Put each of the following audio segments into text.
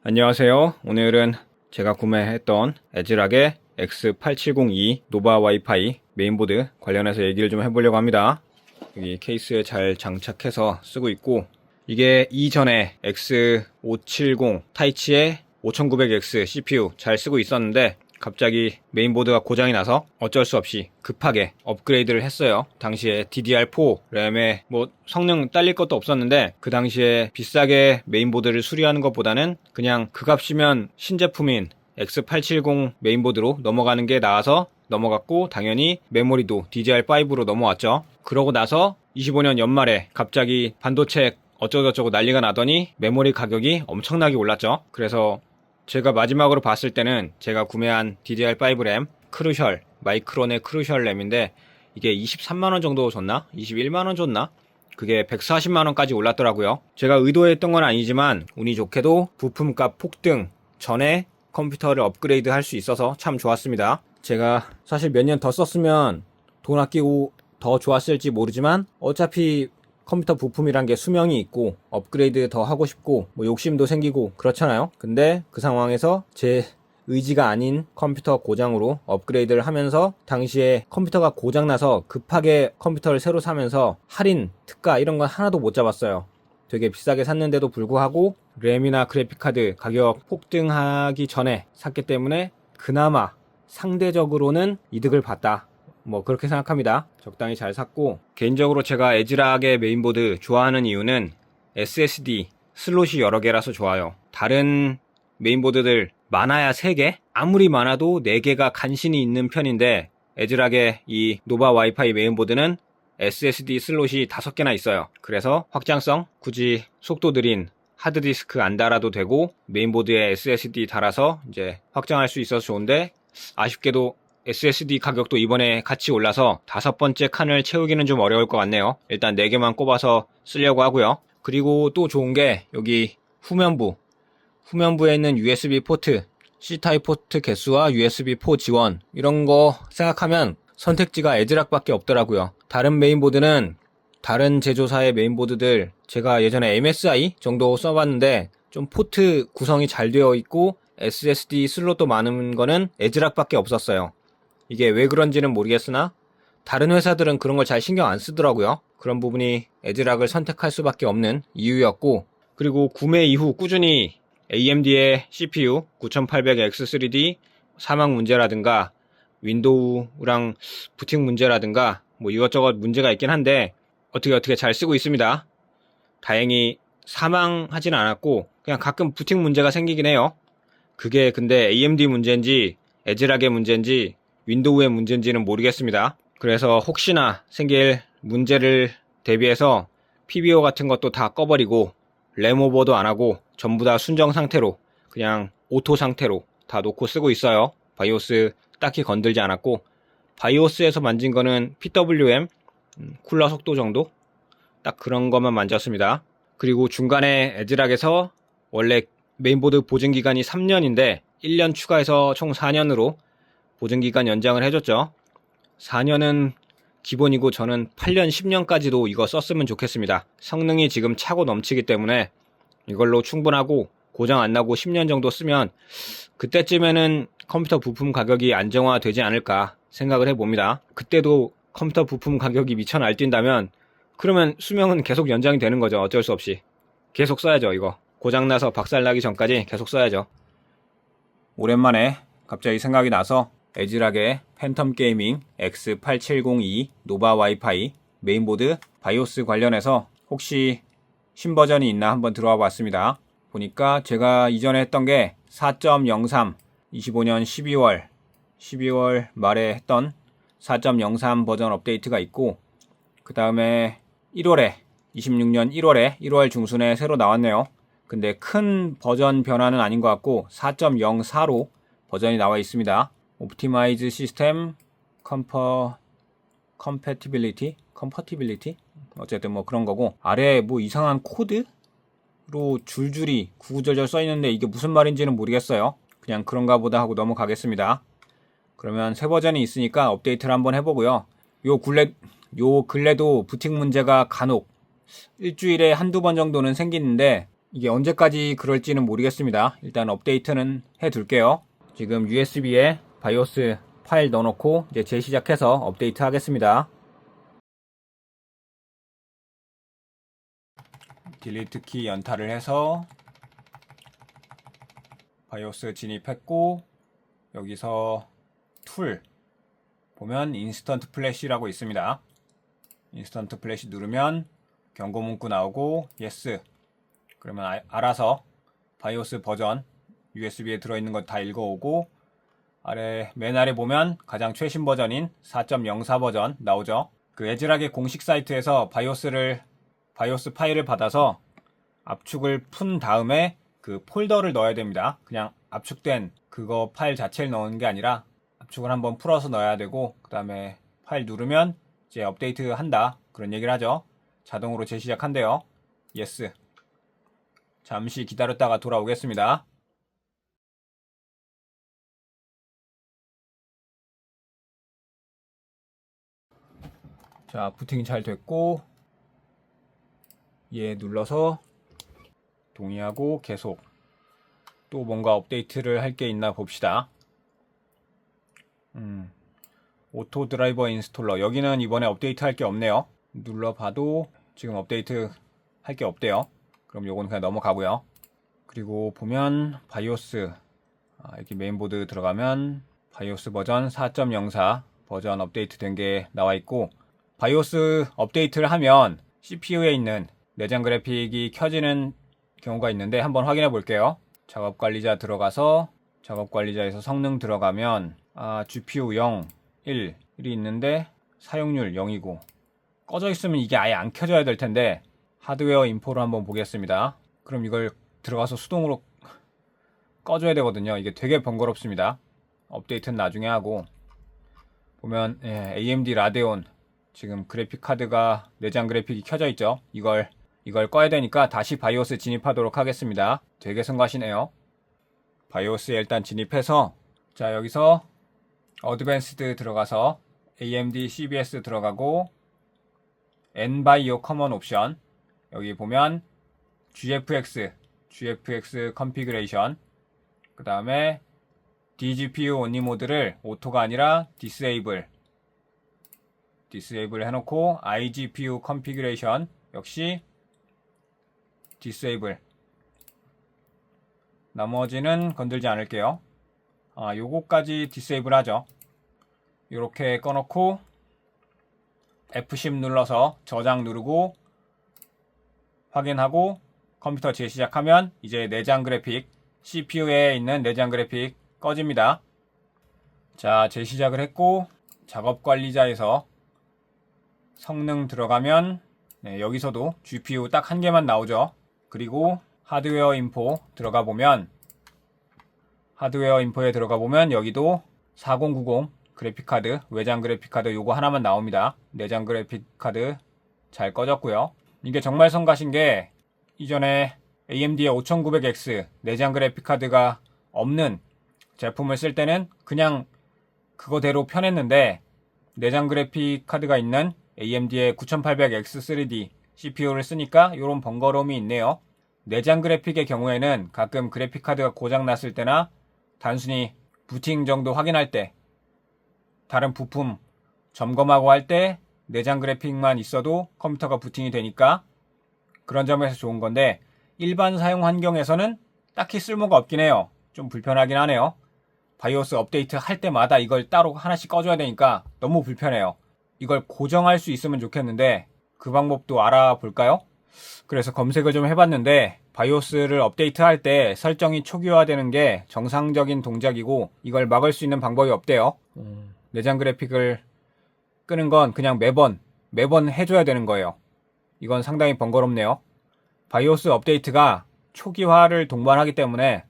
안녕하세요. 오늘은 제가 구매했던 에즈락의 X8702 노바 와이파이 메인보드 관련해서 얘기를 좀 해보려고 합니다. 여기 케이스에 잘 장착해서 쓰고 있고, 이게 이전에 X570 타이치의 5900X CPU 잘 쓰고 있었는데 갑자기 메인보드가 고장이 나서 어쩔 수 없이 급하게 업그레이드를 했어요. 당시에 DDR4 램에 성능 딸릴 것도 없었는데, 그 당시에 비싸게 메인보드를 수리하는 것보다는 그냥 그 값이면 신제품인 X870 메인보드로 넘어가는 게 나아서 넘어갔고, 당연히 메모리도 DDR5로 넘어왔죠. 그러고 나서 25년 연말에 갑자기 반도체 어쩌고저쩌고 난리가 나더니 메모리 가격이 엄청나게 올랐죠. 그래서 제가 마지막으로 봤을 때는 제가 구매한 DDR5 램 크루셜, 마이크론의 크루셜 램인데 이게 23만원 정도 줬나? 21만원 줬나? 그게 140만원까지 올랐더라고요. 제가 의도했던 건 아니지만 운이 좋게도 부품값 폭등 전에 컴퓨터를 업그레이드 할 수 있어서 참 좋았습니다. 제가 사실 몇 년 더 썼으면 돈 아끼고 더 좋았을지 모르지만, 어차피 컴퓨터 부품이란 게 수명이 있고 업그레이드 더 하고 싶고 욕심도 생기고 그렇잖아요. 근데 그 상황에서 제 의지가 아닌 컴퓨터 고장으로 업그레이드를 하면서, 당시에 컴퓨터가 고장나서 급하게 컴퓨터를 새로 사면서 할인, 특가 이런 건 하나도 못 잡았어요. 되게 비싸게 샀는데도 불구하고 램이나 그래픽카드 가격 폭등하기 전에 샀기 때문에 그나마 상대적으로는 이득을 봤다, 그렇게 생각합니다. 적당히 잘 샀고, 개인적으로 제가 에즈락의 메인보드 좋아하는 이유는 SSD 슬롯이 여러 개라서 좋아요. 다른 메인보드들 많아야 3개? 아무리 많아도 4개가 간신히 있는 편인데, 에즈락의 이 노바 와이파이 메인보드는 SSD 슬롯이 5개나 있어요. 그래서 확장성, 굳이 속도 느린 하드디스크 안 달아도 되고 메인보드에 SSD 달아서 이제 확장할 수 있어서 좋은데, 아쉽게도 SSD 가격도 이번에 같이 올라서 5번째 칸을 채우기는 좀 어려울 것 같네요. 일단 4개만 꼽아서 쓰려고 하고요. 그리고 또 좋은 게 여기 후면부에 있는 USB 포트, C타입 포트 개수와 USB4 지원, 이런 거 생각하면 선택지가 에즈락밖에 없더라고요. 다른 메인보드는, 다른 제조사의 메인보드들 제가 예전에 MSI 정도 써봤는데 좀 포트 구성이 잘 되어 있고 SSD 슬롯도 많은 거는 에즈락밖에 없었어요. 이게 왜 그런지는 모르겠으나 다른 회사들은 그런 걸 잘 신경 안 쓰더라고요. 그런 부분이 에즈락을 선택할 수밖에 없는 이유였고, 그리고 구매 이후 꾸준히 AMD의 CPU 9800X3D 사막 문제라든가 윈도우랑 부팅 문제라든가 이것저것 문제가 있긴 한데 어떻게 잘 쓰고 있습니다. 다행히 사망하진 않았고 그냥 가끔 부팅 문제가 생기긴 해요. 그게 근데 AMD 문제인지 에즈락의 문제인지 윈도우의 문제인지는 모르겠습니다. 그래서 혹시나 생길 문제를 대비해서 PBO 같은 것도 다 꺼버리고 램오버도 안 하고 전부 다 순정 상태로, 그냥 오토 상태로 다 놓고 쓰고 있어요. 바이오스 딱히 건들지 않았고, 바이오스에서 만진 거는 PWM 쿨러 속도 정도, 딱 그런 것만 만졌습니다. 그리고 중간에 에즈락에서 원래 메인보드 보증기간이 3년인데 1년 추가해서 총 4년으로 보증기간 연장을 해줬죠. 4년은 기본이고 저는 8년, 10년까지도 이거 썼으면 좋겠습니다. 성능이 지금 차고 넘치기 때문에 이걸로 충분하고, 고장 안 나고 10년 정도 쓰면 그때쯤에는 컴퓨터 부품 가격이 안정화되지 않을까 생각을 해봅니다. 그때도 컴퓨터 부품 가격이 미쳐 날뛴다면 그러면 수명은 계속 연장이 되는 거죠. 어쩔 수 없이 계속 써야죠. 이거 고장나서 박살나기 전까지 계속 써야죠. 오랜만에 갑자기 생각이 나서 에즈락의 팬텀 게이밍 X8702 노바 와이파이 메인보드 바이오스 관련해서 혹시 신버전이 있나 한번 들어와 봤습니다. 보니까 제가 이전에 했던 게 4.03, 25년 12월 말에 했던 4.03 버전 업데이트가 있고, 그 다음에 26년 1월 중순에 새로 나왔네요. 근데 큰 버전 변화는 아닌 것 같고 4.04로 버전이 나와 있습니다. 옵티마이즈 시스템 컴패티빌리티 어쨌든 그런 거고, 아래에 이상한 코드로 줄줄이 구구절절 써있는데 이게 무슨 말인지는 모르겠어요. 그냥 그런가 보다 하고 넘어가겠습니다. 그러면 새 버전이 있으니까 업데이트를 한번 해보고요. 요 근래도 부팅 문제가 간혹 일주일에 한두 번 정도는 생기는데 이게 언제까지 그럴지는 모르겠습니다. 일단 업데이트는 해둘게요. 지금 USB에 바이오스 파일 넣어놓고 이제 재시작해서 업데이트 하겠습니다. 딜리트 키 연타를 해서 바이오스 진입했고, 여기서 툴 보면 인스턴트 플래시라고 있습니다. 인스턴트 플래시 누르면 경고 문구 나오고 yes. 그러면 알아서 바이오스 버전 USB에 들어있는 거 다 읽어오고, 맨 아래 보면 가장 최신 버전인 4.04 버전 나오죠. 그 에즈락의 공식 사이트에서 바이오스 파일을 받아서 압축을 푼 다음에 그 폴더를 넣어야 됩니다. 그냥 압축된 그거 파일 자체를 넣는 게 아니라 압축을 한번 풀어서 넣어야 되고, 그 다음에 파일 누르면 이제 업데이트 한다, 그런 얘기를 하죠. 자동으로 재시작한대요. 예스. 잠시 기다렸다가 돌아오겠습니다. 자, 부팅이 잘 됐고, 얘 눌러서 동의하고 계속. 또 뭔가 업데이트를 할 게 있나 봅시다. 오토 드라이버 인스톨러, 여기는 이번에 업데이트 할 게 없네요. 눌러봐도 지금 업데이트 할 게 없대요. 그럼 요건 그냥 넘어가고요. 그리고 보면 바이오스, 여기 메인보드 들어가면 바이오스 버전 4.04 버전 업데이트 된 게 나와 있고, 바이오스 업데이트를 하면 CPU에 있는 내장 그래픽이 켜지는 경우가 있는데 한번 확인해 볼게요. 작업 관리자 들어가서 작업 관리자에서 성능 들어가면 GPU 0, 1이 있는데 사용률 0이고, 꺼져 있으면 이게 아예 안 켜져야 될 텐데 하드웨어 인포로 한번 보겠습니다. 그럼 이걸 들어가서 수동으로 꺼줘야 되거든요. 이게 되게 번거롭습니다. 업데이트는 나중에 하고, 보면 AMD 라데온 지금 그래픽 카드가 내장 그래픽이 켜져 있죠. 이걸 꺼야 되니까 다시 바이오스 진입하도록 하겠습니다. 되게 성가시네요. 바이오스에 일단 진입해서, 자, 여기서 어드밴스드 들어가서 AMD CBS 들어가고, NBIO 커먼 옵션, 여기 보면 GFX 컨피그레이션, 그 다음에 DGPU 온리 모드를 오토가 아니라 디세이블 해놓고, iGPU 컨피그레이션 역시 디세이블. 나머지는 건들지 않을게요. 요거까지 디세이블 하죠. 요렇게 꺼놓고 F10 눌러서 저장 누르고 확인하고 컴퓨터 재시작하면 이제 내장 그래픽, CPU에 있는 내장 그래픽 꺼집니다. 자, 재시작을 했고, 작업 관리자에서 성능 들어가면 여기서도 GPU 딱 한 개만 나오죠. 그리고 하드웨어 인포 들어가 보면, 여기도 4090 그래픽카드, 외장 그래픽카드 요거 하나만 나옵니다. 내장 그래픽카드 잘 꺼졌고요. 이게 정말 성가신 게, 이전에 AMD의 5900X 내장 그래픽카드가 없는 제품을 쓸 때는 그냥 그거대로 편했는데, 내장 그래픽카드가 있는 AMD의 9800X3D CPU를 쓰니까 이런 번거로움이 있네요. 내장 그래픽의 경우에는 가끔 그래픽카드가 고장났을 때나 단순히 부팅 정도 확인할 때, 다른 부품 점검하고 할 때 내장 그래픽만 있어도 컴퓨터가 부팅이 되니까 그런 점에서 좋은 건데, 일반 사용 환경에서는 딱히 쓸모가 없긴 해요. 좀 불편하긴 하네요. 바이오스 업데이트 할 때마다 이걸 따로 하나씩 꺼줘야 되니까 너무 불편해요. 이걸 고정할 수 있으면 좋겠는데 그 방법도 알아볼까요? 그래서 검색을 좀 해봤는데, 바이오스를 업데이트할 때 설정이 초기화되는 게 정상적인 동작이고 이걸 막을 수 있는 방법이 없대요. 내장 그래픽을 끄는 건 그냥 매번 해줘야 되는 거예요. 이건 상당히 번거롭네요. 바이오스 업데이트가 초기화를 동반하기 때문에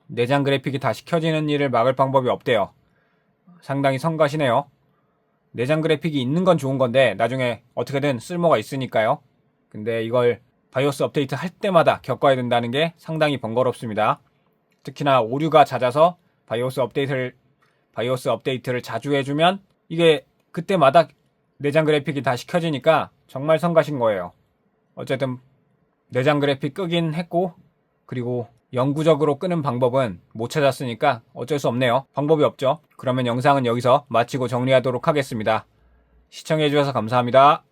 내장 그래픽이 다시 켜지는 일을 막을 방법이 없대요. 상당히 성가시네요. 내장 그래픽이 있는 건 좋은 건데 나중에 어떻게든 쓸모가 있으니까요. 근데 이걸 바이오스 업데이트 할 때마다 겪어야 된다는 게 상당히 번거롭습니다. 특히나 오류가 잦아서 바이오스 업데이트를 자주 해주면 이게 그때마다 내장 그래픽이 다시 켜지니까 정말 성가신 거예요. 어쨌든 내장 그래픽 끄긴 했고, 그리고 영구적으로 끄는 방법은 못 찾았으니까 어쩔 수 없네요. 방법이 없죠. 그러면 영상은 여기서 마치고 정리하도록 하겠습니다. 시청해주셔서 감사합니다.